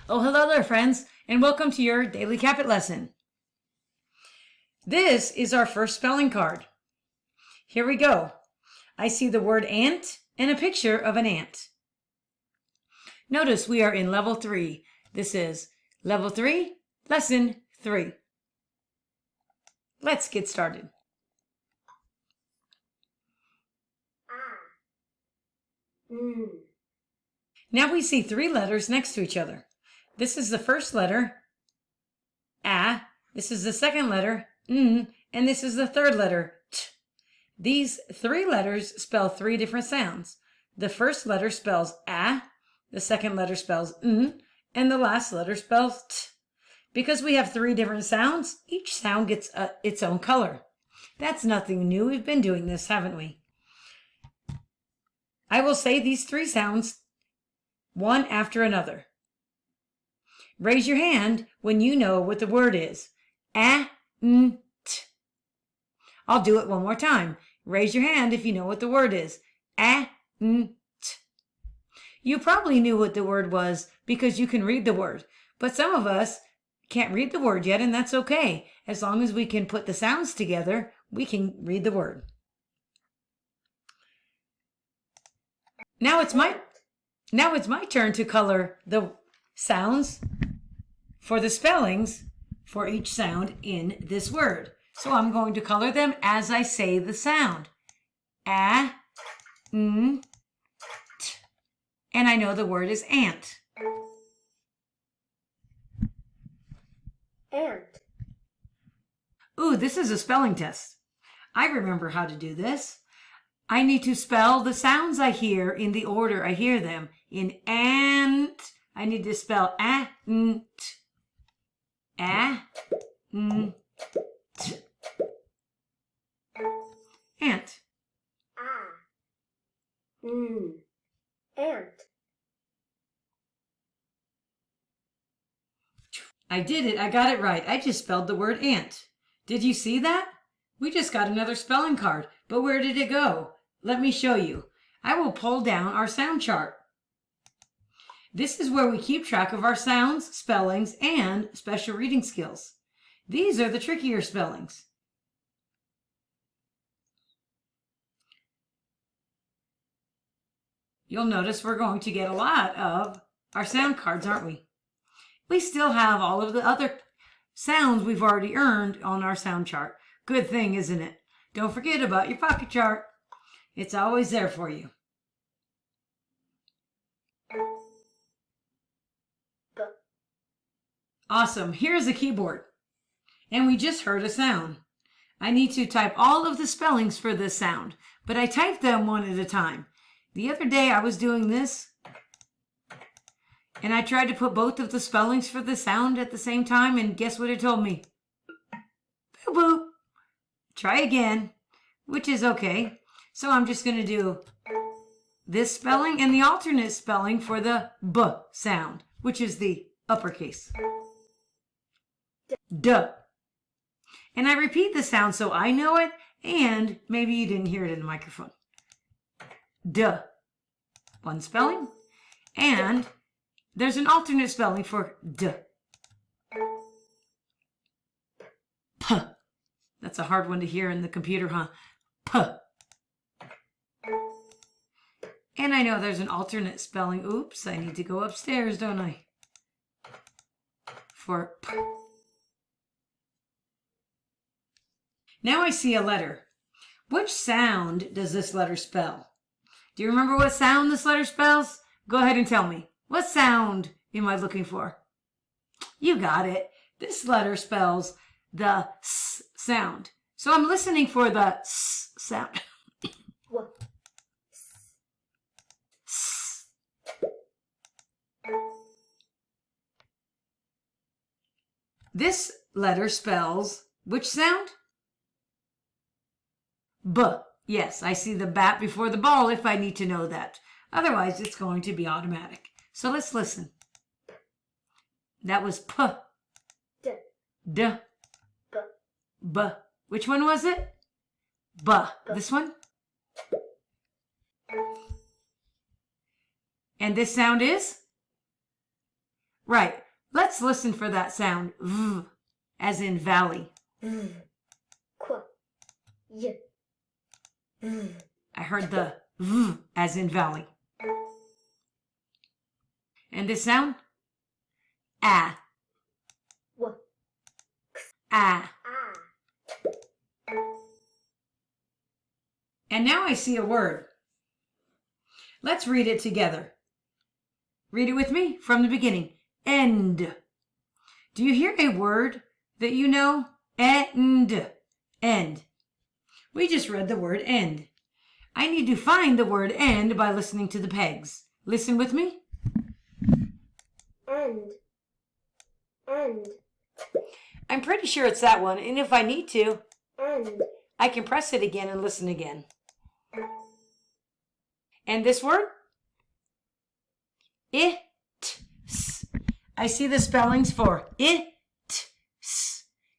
Oh, hello there, friends, and welcome to your daily CAPIT lesson. This is our first spelling card. Here we go. I see the word ant and a picture of an ant. Notice we are in level 3. This is level 3, lesson 3. Let's get started. Now we see 3 letters next to each other. This is the first letter, A. This is the second letter, N. And this is the third letter, T. These 3 letters spell 3 different sounds. The first letter spells A, the second letter spells N, and the last letter spells T. Because we have 3 different sounds, each sound gets its own color. That's nothing new. We've been doing this, haven't we? I will say these 3 sounds one after another. Raise your hand when you know what the word is. A, N, T. I'll do it one more time. Raise your hand if you know what the word is. A, N, T. You probably knew what the word was because you can read the word. But some of us can't read the word yet, and that's okay. As long as we can put the sounds together, we can read the word. Now it's my turn to color the sounds for the spellings for each sound in this word. So I'm going to color them as I say the sound. A, N, T. And I know the word is ant. Ant. Ooh, this is a spelling test. I remember how to do this. I need to spell the sounds I hear in the order I hear them. In ant, I need to spell a, n, t. A, n, t. Ant. Ant. I did it. I got it right. I just spelled the word ant. Did you see that? We just got another spelling card, but where did it go? Let me show you. I will pull down our sound chart. This is where we keep track of our sounds, spellings, and special reading skills. These are the trickier spellings. You'll notice we're going to get a lot of our sound cards, aren't we? We still have all of the other sounds we've already earned on our sound chart. Good thing, isn't it? Don't forget about your pocket chart. It's always there for you. Awesome. Here's the keyboard. And we just heard a sound. I need to type all of the spellings for this sound, but I type them one at a time. The other day I was doing this, and I tried to put both of the spellings for the sound at the same time, and guess what it told me? Boop, boop. Try again, which is okay. So I'm just going to do this spelling and the alternate spelling for the B sound, which is the uppercase. Duh. And I repeat the sound so I know it, and maybe you didn't hear it in the microphone. Duh. One spelling. And there's an alternate spelling for D. P. That's a hard one to hear in the computer, huh? P. And I know there's an alternate spelling. Oops, I need to go upstairs, don't I? For P. Now I see a letter. Which sound does this letter spell? Do you remember what sound this letter spells? Go ahead and tell me. What sound am I looking for? You got it. This letter spells the S sound. So I'm listening for the S sound. S. This letter spells which sound? B. Yes, I see the bat before the ball if I need to know that. Otherwise, it's going to be automatic. So let's listen. That was P. D. D. B. B. Which one was it? B. This one? And this sound is? Right. Let's listen for that sound. V, as in valley. I heard the V as in valley. And this sound? Ah. Ah. And now I see a word. Let's read it together. Read it with me from the beginning. End. Do you hear a word that you know? End. End. We just read the word end. I need to find the word end by listening to the pegs. Listen with me. End. End. I'm pretty sure it's that one, and if I need to, End. I can press it again and listen again. And this word? It. I see the spellings for it.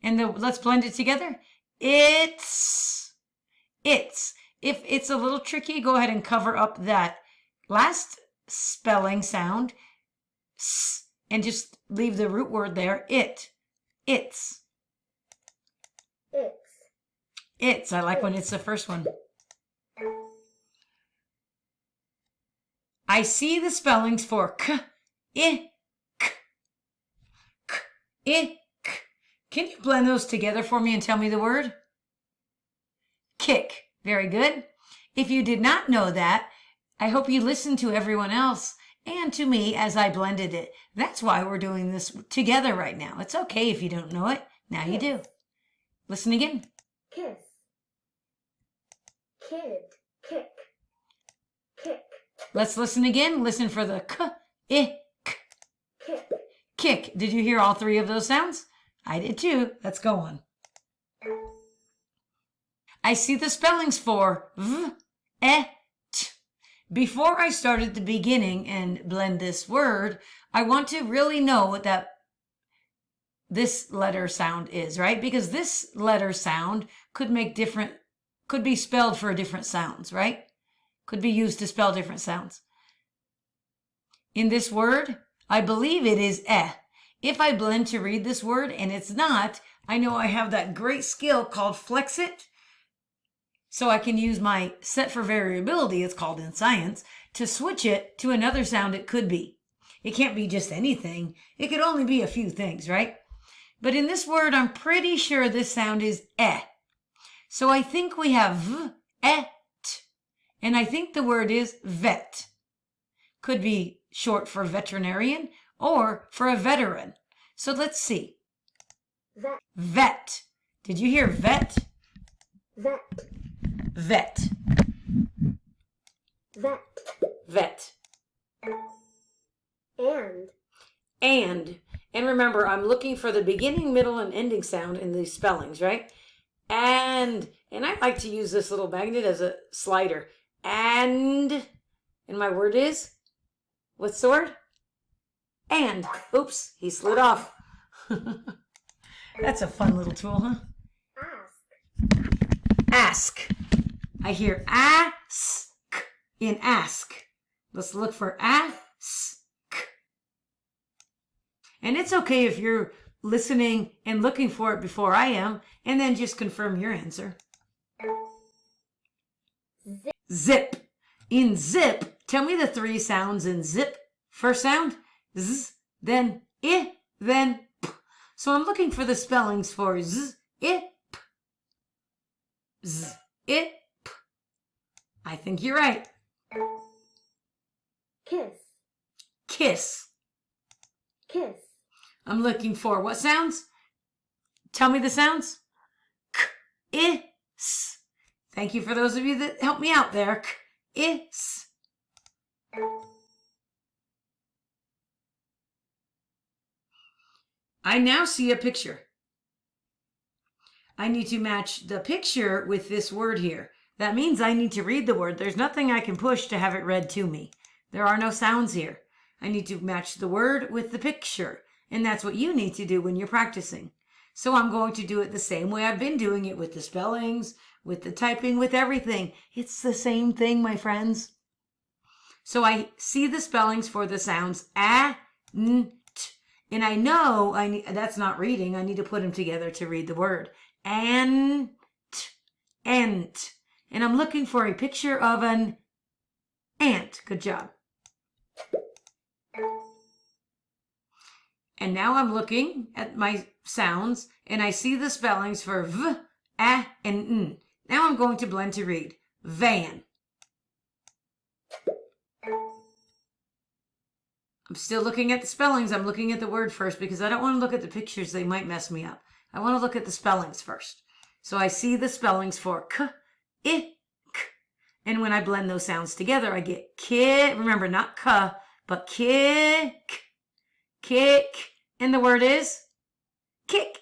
And let's blend it together. It's. If it's a little tricky, go ahead and cover up that last spelling sound and just leave the root word there. It's. I like when it's the first one. I see the spellings for k, I, k, k, I, k. Can you blend those together for me and tell me the word? Kick. Very good. If you did not know that, I hope you listened to everyone else and to me as I blended it. That's why we're doing this together right now. It's okay if you don't know it. Now you do. Listen again. Kiss. Kid. Kick. Kick. Let's listen again. Listen for the k, I, k. Kick. Kick. Did you hear all three of those sounds? I did too. Let's go on. I see the spellings for v, e, t. Before I start at the beginning and blend this word, I want to really know what this letter sound is, right? Because this letter sound could be spelled for different sounds, right? Could be used to spell different sounds. In this word, I believe it is eh. If I blend to read this word and it's not, I know I have that great skill called flex it. So I can use my set for variability, it's called in science, to switch it to another sound it could be. It can't be just anything. It could only be a few things, right? But in this word, I'm pretty sure this sound is eh. So I think we have v, et, and I think the word is vet. Could be short for veterinarian or for a veteran. So let's see. Vet. Vet. Did you hear vet? Vet. Vet. Vet. Vet. And. And remember, I'm looking for the beginning, middle, and ending sound in these spellings, right? And I like to use this little magnet as a slider. And my word is, what's the word? And. Oops, he slid off. That's a fun little tool, huh? Ask. I hear ask in ask. Let's look for ask. And it's okay if you're listening and looking for it before I am, and then just confirm your answer. Zip. In zip, tell me the three sounds in zip. First sound, z, then I, then p. So I'm looking for the spellings for z, I, p. Z, I, p. I think you're right. Kiss. Kiss. Kiss. I'm looking for what sounds? Tell me the sounds. K, I, s. Thank you for those of you that helped me out there. K, I, s. I now see a picture. I need to match the picture with this word here. That means I need to read the word. There's nothing I can push to have it read to me. There are no sounds here. I need to match the word with the picture. And that's what you need to do when you're practicing. So I'm going to do it the same way I've been doing it with the spellings, with the typing, with everything. It's the same thing, my friends. So I see the spellings for the sounds a, n, t. And I know that's not reading. I need to put them together to read the word. Ant. Ant. And I'm looking for a picture of an ant. Good job. And now I'm looking at my sounds and I see the spellings for v, a, and n. Now I'm going to blend to read. Van. I'm still looking at the spellings. I'm looking at the word first because I don't want to look at the pictures. They might mess me up. I want to look at the spellings first. So I see the spellings for k, I, k. And when I blend those sounds together, I get ki. Remember, not ka, but kick, kick. And the word is kick.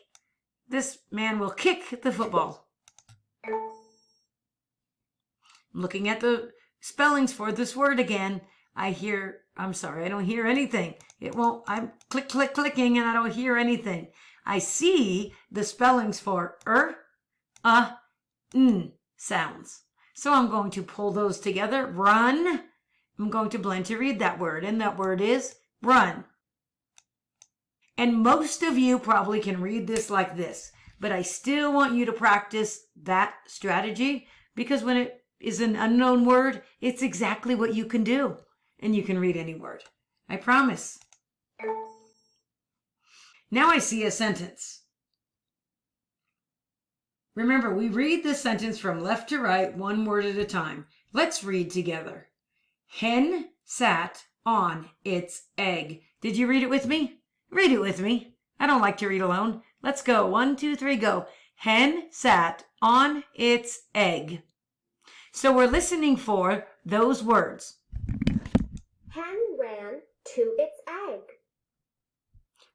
This man will kick the football. I'm looking at the spellings for this word again. I'm sorry, I don't hear anything. I'm clicking and I don't hear anything. I see the spellings for n sounds. So I'm going to pull those together. Run. I'm going to blend to read that word. And that word is run. And most of you probably can read this like this. But I still want you to practice that strategy because when it is an unknown word, it's exactly what you can do. And you can read any word. I promise. Now I see a sentence. Remember, we read the sentence from left to right, one word at a time. Let's read together. Hen sat on its egg. Did you read it with me? Read it with me. I don't like to read alone. Let's go. 1, 2, 3, go. Hen sat on its egg. So we're listening for those words. Hen ran to its egg.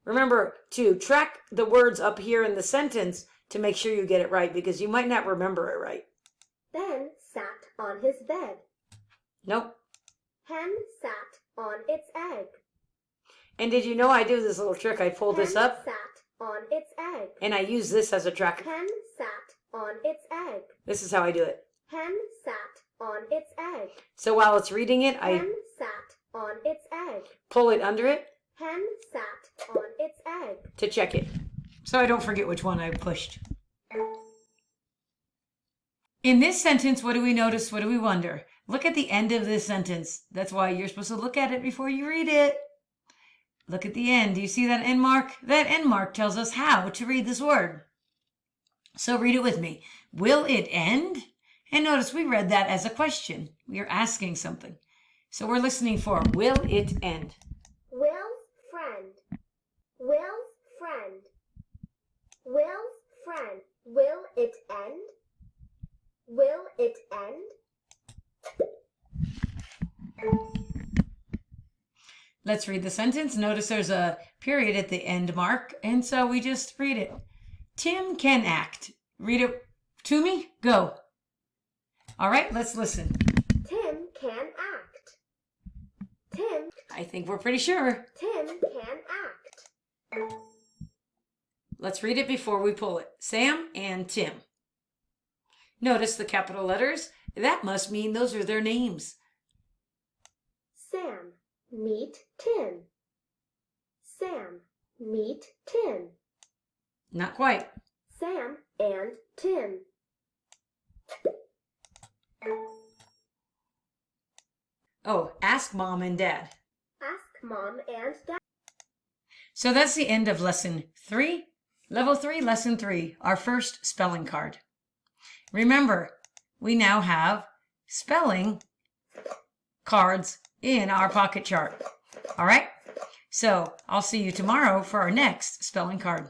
Remember to track the words up here in the sentence to make sure you get it right because you might not remember it right. Ben sat on his bed. Nope. Hen sat on its egg. And did you know I do this little trick? I pull this up. Hen sat on its egg. And I use this as a track. Hen sat on its egg. This is how I do it. Hen sat on its egg. So while it's reading it, I Hen sat on its egg. pull it under it. Hen sat on its egg. To check it. So I don't forget which one I pushed. In this sentence, what do we notice? What do we wonder? Look at the end of this sentence. That's why you're supposed to look at it before you read it. Look at the end. Do you see that end mark? That end mark tells us how to read this word. So read it with me. Will it end? And notice we read that as a question. We are asking something. So we're listening for will it end? Will's friend. Will's friend. Will's friend. Will it end? Will it end? Let's read the sentence. Notice there's a period at the end mark, and so we just read it. Tim can act. Read it to me. Go. All right, let's listen. Tim can act. Tim. I think we're pretty sure. Tim can act. Let's read it before we pull it. Sam and Tim. Notice the capital letters. That must mean those are their names. Sam, meet Tim. Sam, meet Tim. Not quite. Sam and Tim. Oh, ask mom and dad. Ask mom and dad. So that's the end of lesson 3. Level 3, lesson 3, our first spelling card. Remember, we now have spelling cards in our pocket chart. All right? So I'll see you tomorrow for our next spelling card.